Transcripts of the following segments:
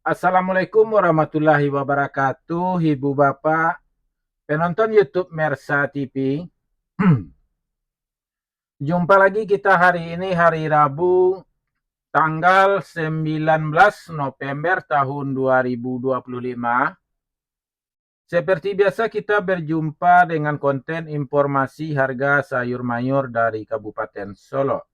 Assalamualaikum warahmatullahi wabarakatuh, Ibu Bapak, penonton YouTube Mersa TV. Jumpa lagi kita hari ini hari Rabu tanggal 19 November tahun 2025. Seperti biasa kita berjumpa dengan konten informasi harga sayur mayur dari Kabupaten Solo.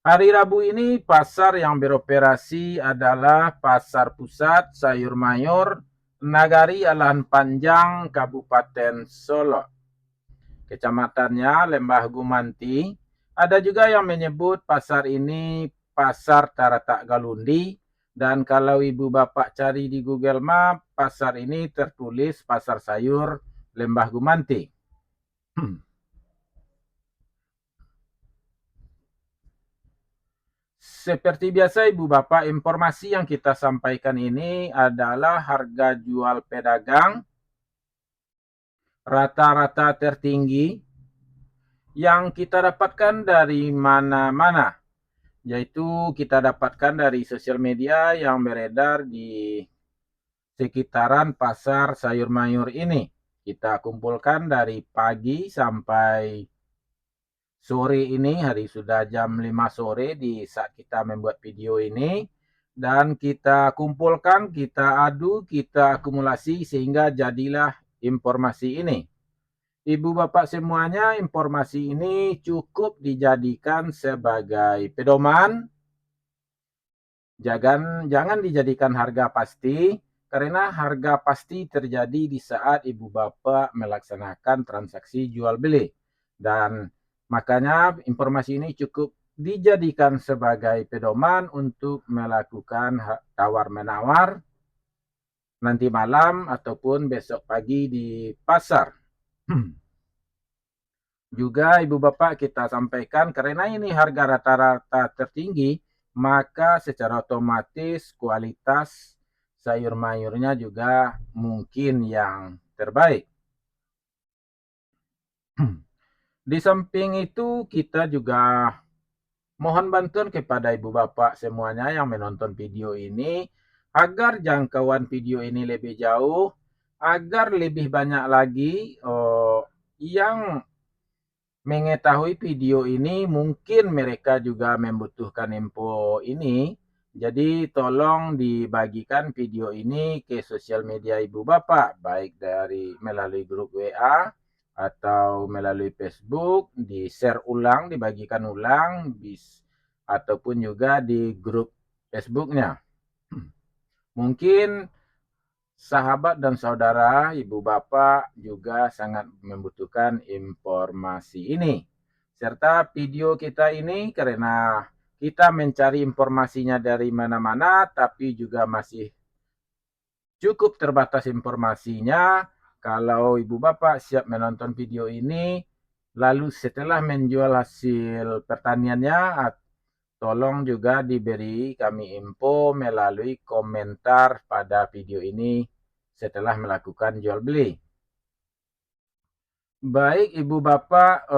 Hari Rabu ini pasar yang beroperasi adalah Pasar Pusat Sayur Mayur Nagari Alahan Panjang Kabupaten Solo. Kecamatannya Lembah Gumanti. Ada juga yang menyebut pasar ini Pasar Taratak Galundi. Dan kalau ibu bapak cari di Google Map, pasar ini tertulis Pasar Sayur Lembah Gumanti. Seperti biasa Ibu Bapak, informasi yang kita sampaikan ini adalah harga jual pedagang rata-rata tertinggi yang kita dapatkan dari mana-mana. Yaitu kita dapatkan dari sosial media yang beredar di sekitaran pasar sayur mayur ini. Kita kumpulkan dari pagi sampai sore ini, hari sudah jam 5 sore di saat kita membuat video ini. Dan kita kumpulkan, kita adu, kita akumulasi sehingga jadilah informasi ini. Ibu bapak semuanya, informasi ini cukup dijadikan sebagai pedoman. Jangan dijadikan harga pasti, karena harga pasti terjadi di saat ibu bapak melaksanakan transaksi jual beli. Dan makanya informasi ini cukup dijadikan sebagai pedoman untuk melakukan tawar-menawar nanti malam ataupun besok pagi di pasar. Juga ibu bapak kita sampaikan, karena ini harga rata-rata tertinggi, maka secara otomatis kualitas sayur mayurnya juga mungkin yang terbaik. Di samping itu kita juga mohon bantuan kepada ibu bapak semuanya yang menonton video ini agar jangkauan video ini lebih jauh, agar lebih banyak lagi yang mengetahui video ini. Mungkin mereka juga membutuhkan info ini. Jadi tolong dibagikan video ini ke sosial media ibu bapak, baik dari melalui grup WA atau melalui Facebook, di-share ulang, dibagikan ulang, ataupun juga di grup Facebooknya. Mungkin sahabat dan saudara, ibu bapak juga sangat membutuhkan informasi ini. Serta video kita ini, karena kita mencari informasinya dari mana-mana, tapi juga masih cukup terbatas informasinya. Kalau ibu bapak siap menonton video ini, lalu setelah menjual hasil pertaniannya, tolong juga diberi kami info melalui komentar pada video ini setelah melakukan jual beli. Baik ibu bapak,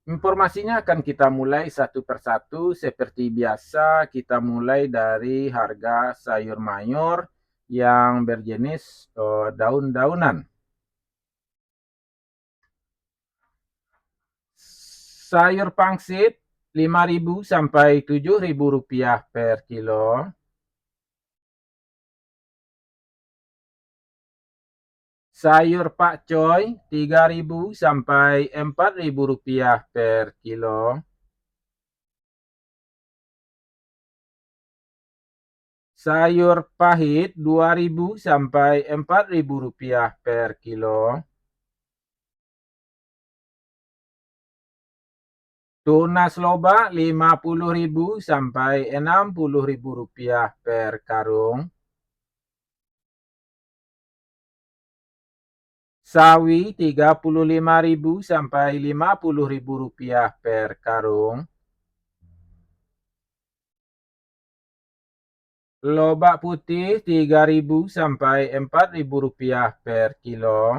informasinya akan kita mulai satu persatu. Seperti biasa kita mulai dari harga sayur mayur yang berjenis daun-daunan. Sayur pangsit 5.000 sampai 7.000 rupiah per kilo. Sayur pakcoy 3.000 sampai 4.000 rupiah per kilo. Sayur pahit 2.000 sampai 4.000 rupiah per kilo. Tunas loba 50.000 sampai 60.000 rupiah per karung. Sawi 35.000 sampai 50.000 rupiah per karung. Lobak putih 3.000 sampai 4.000 rupiah per kilo.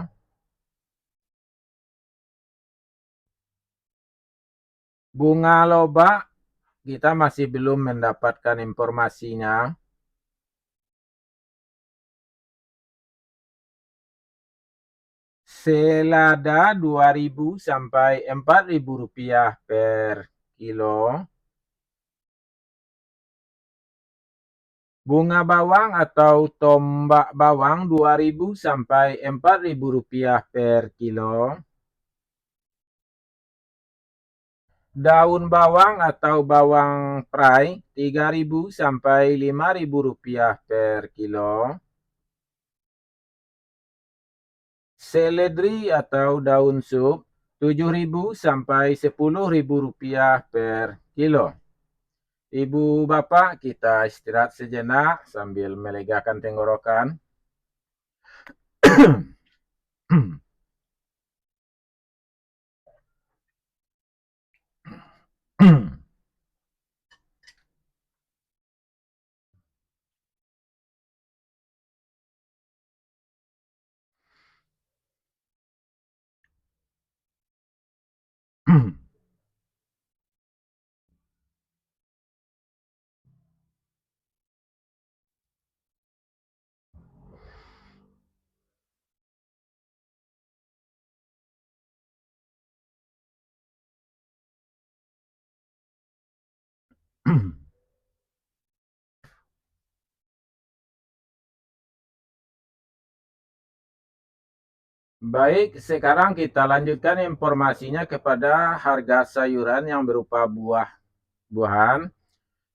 Bunga loba kita masih belum mendapatkan informasinya. Selada 2.000 sampai 4.000 rupiah per kilo. Bunga bawang atau tombak bawang 2.000 sampai 4.000 rupiah per kilo. Daun bawang atau bawang prai 3.000 sampai 5.000 rupiah per kilo. Seledri atau daun sup 7.000 sampai 10.000 rupiah per kilo. Ibu bapak, kita istirahat sejenak sambil melegakan tenggorokan. Baik, sekarang kita lanjutkan informasinya kepada harga sayuran yang berupa buah-buahan.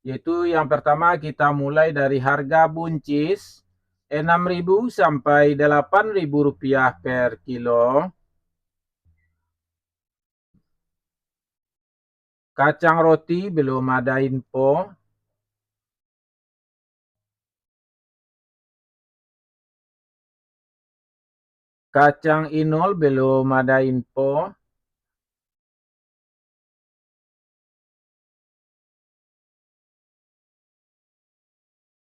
Yaitu yang pertama kita mulai dari harga buncis 6.000 sampai 8.000 rupiah per kilo. Kacang roti belum ada info. Kacang inul belum ada info.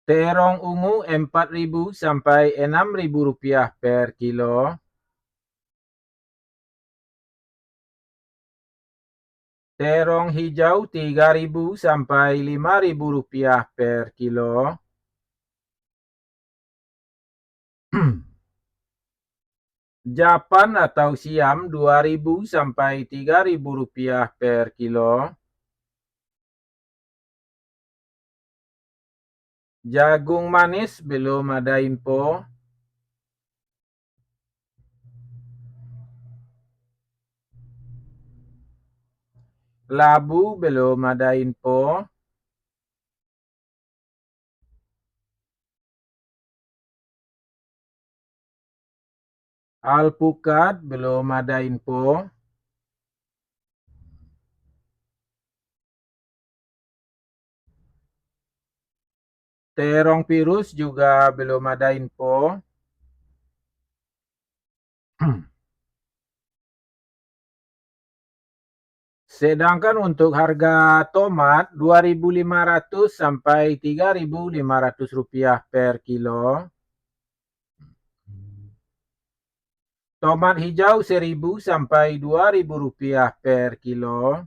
Terong ungu 4.000 sampai 6.000 rupiah per kilo. Terong hijau 3.000 sampai 5.000 rupiah per kilo. Japan atau siam 2.000 sampai 3.000 rupiah per kilo. Jagung manis belum ada info. Labu belum ada info. Alpukat belum ada info. Terong virus juga belum ada info. Sedangkan untuk harga tomat 2.500 sampai 3.500 rupiah per kilo. Tomat hijau 1.000 sampai 2.000 rupiah per kilo.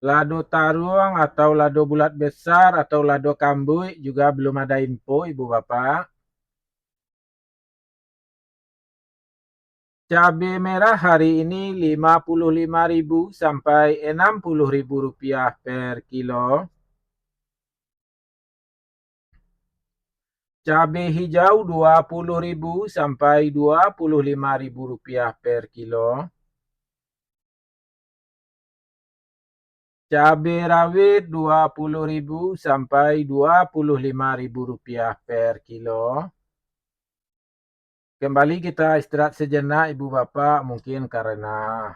Lado taruang atau lado bulat besar atau lado kambui juga belum ada info, Ibu Bapak. Cabai merah hari ini 55.000 sampai 60.000 rupiah per kilo. Cabai hijau 20.000 sampai 25.000 rupiah per kilo. Cabai rawit 20.000 sampai 25.000 rupiah per kilo. Kembali kita istirahat sejenak Ibu Bapak, mungkin karena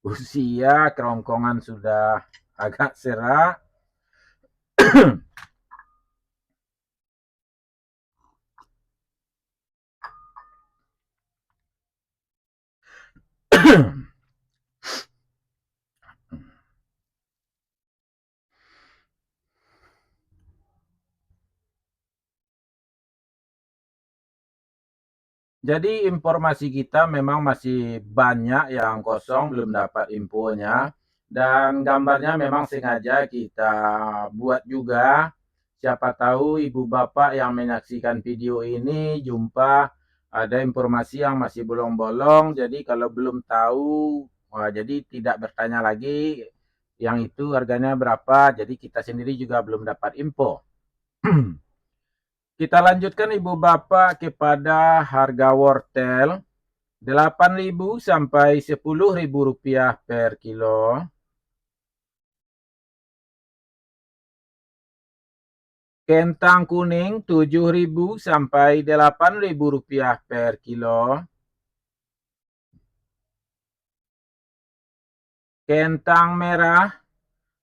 usia kerongkongan sudah agak serak. Jadi informasi kita memang masih banyak yang kosong, belum dapat infonya, dan gambarnya memang sengaja kita buat juga. Siapa tahu ibu bapak yang menyaksikan video ini jumpa ada informasi yang masih bolong-bolong, jadi kalau belum tahu, wah jadi tidak bertanya lagi yang itu harganya berapa, jadi kita sendiri juga belum dapat info. Kita lanjutkan ibu bapak kepada harga wortel. 8.000 sampai Rp10.000 per kilo. Kentang kuning 7.000 sampai Rp8.000 per kilo. Kentang merah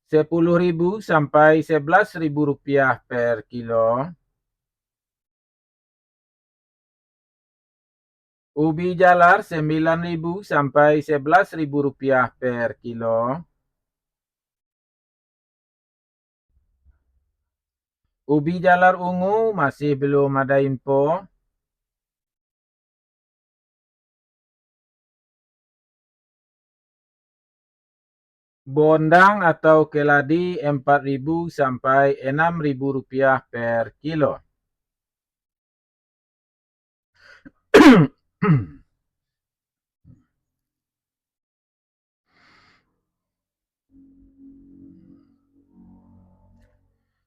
10.000 sampai Rp11.000 per kilo. Ubi jalar 9.000 sampai Rp11.000 per kilo. Ubi jalar ungu masih belum ada info. Bondang atau keladi 4.000 sampai Rp6.000 per kilo.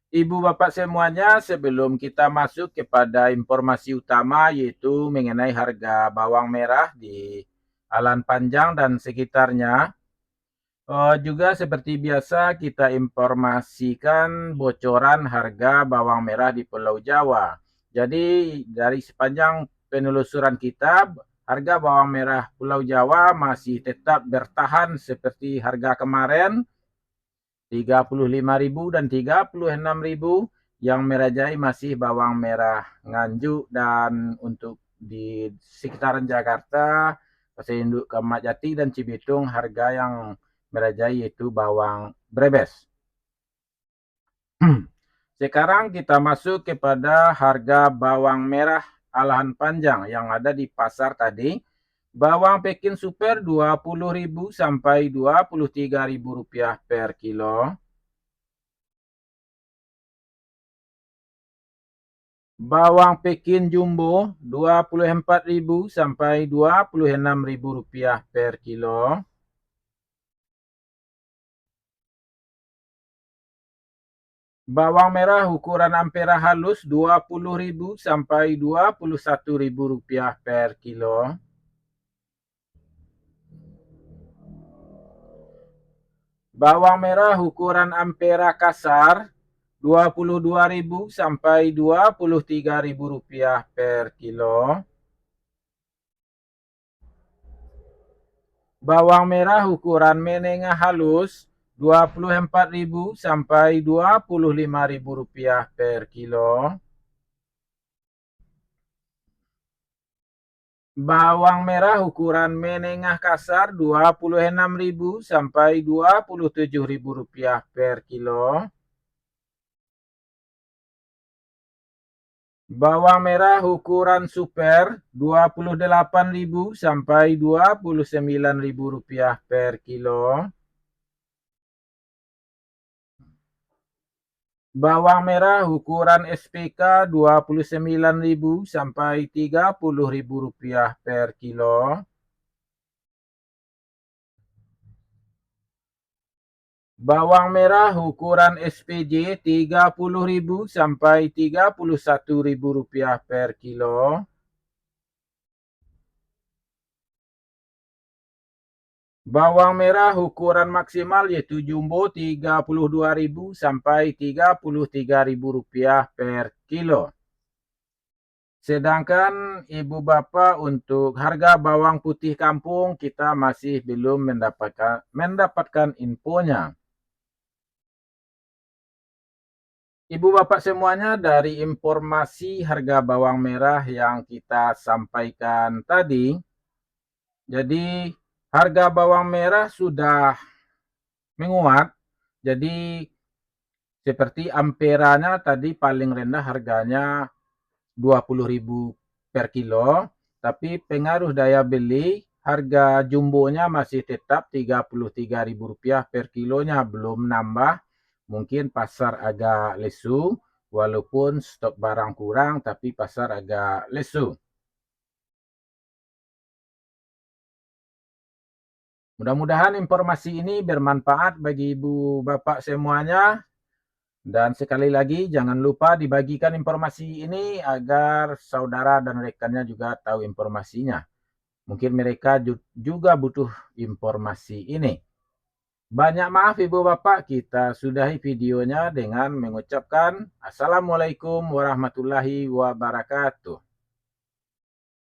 Ibu bapak semuanya, sebelum kita masuk kepada informasi utama yaitu mengenai harga bawang merah di Alan Panjang dan sekitarnya, juga seperti biasa kita informasikan bocoran harga bawang merah di Pulau Jawa. Jadi dari sepanjang penelusuran kita, harga bawang merah Pulau Jawa masih tetap bertahan seperti harga kemarin, 35.000 dan 36.000. Yang merajai masih bawang merah Nganjuk, dan untuk di sekitaran Jakarta, Pasar Induk Kramat Jati dan Cibitung, harga yang merajai yaitu bawang Brebes. Sekarang kita masuk kepada harga bawang merah Alahan Panjang yang ada di pasar tadi. Bawang Pekin Super 20.000 sampai Rp23.000 per kilo. Bawang Pekin Jumbo 24.000 sampai Rp26.000 per kilo. Bawang merah ukuran ampera halus 20.000 sampai Rp21.000 per kilo. Bawang merah ukuran ampera kasar 22.000 sampai Rp23.000 per kilo. Bawang merah ukuran menengah halus 24.000 sampai Rp25.000 per kilo. Bawang merah ukuran menengah kasar 26.000 sampai Rp27.000 per kilo. Bawang merah ukuran super 28.000 sampai Rp29.000 per kilo. Bawang merah ukuran SPK 29.000 sampai Rp30.000 per kilo. Bawang merah ukuran SPJ 30.000 sampai Rp31.000 per kilo. Bawang merah ukuran maksimal yaitu jumbo 32.000 sampai Rp33.000 per kilo. Sedangkan ibu bapak untuk harga bawang putih kampung kita masih belum mendapatkan infonya. Ibu bapak semuanya, dari informasi harga bawang merah yang kita sampaikan tadi, jadi harga bawang merah sudah menguat. Jadi seperti amperanya tadi paling rendah harganya 20.000 per kilo. tapi pengaruh daya beli, harga jumbonya masih tetap Rp33.000 per kilonya, belum nambah. Mungkin pasar agak lesu, walaupun stok barang kurang, tapi pasar agak lesu. Mudah-mudahan informasi ini bermanfaat bagi ibu bapak semuanya. Dan sekali lagi jangan lupa dibagikan informasi ini agar saudara dan rekannya juga tahu informasinya. Mungkin mereka juga butuh informasi ini. Banyak maaf ibu bapak, kita sudahi videonya dengan mengucapkan Assalamualaikum warahmatullahi wabarakatuh.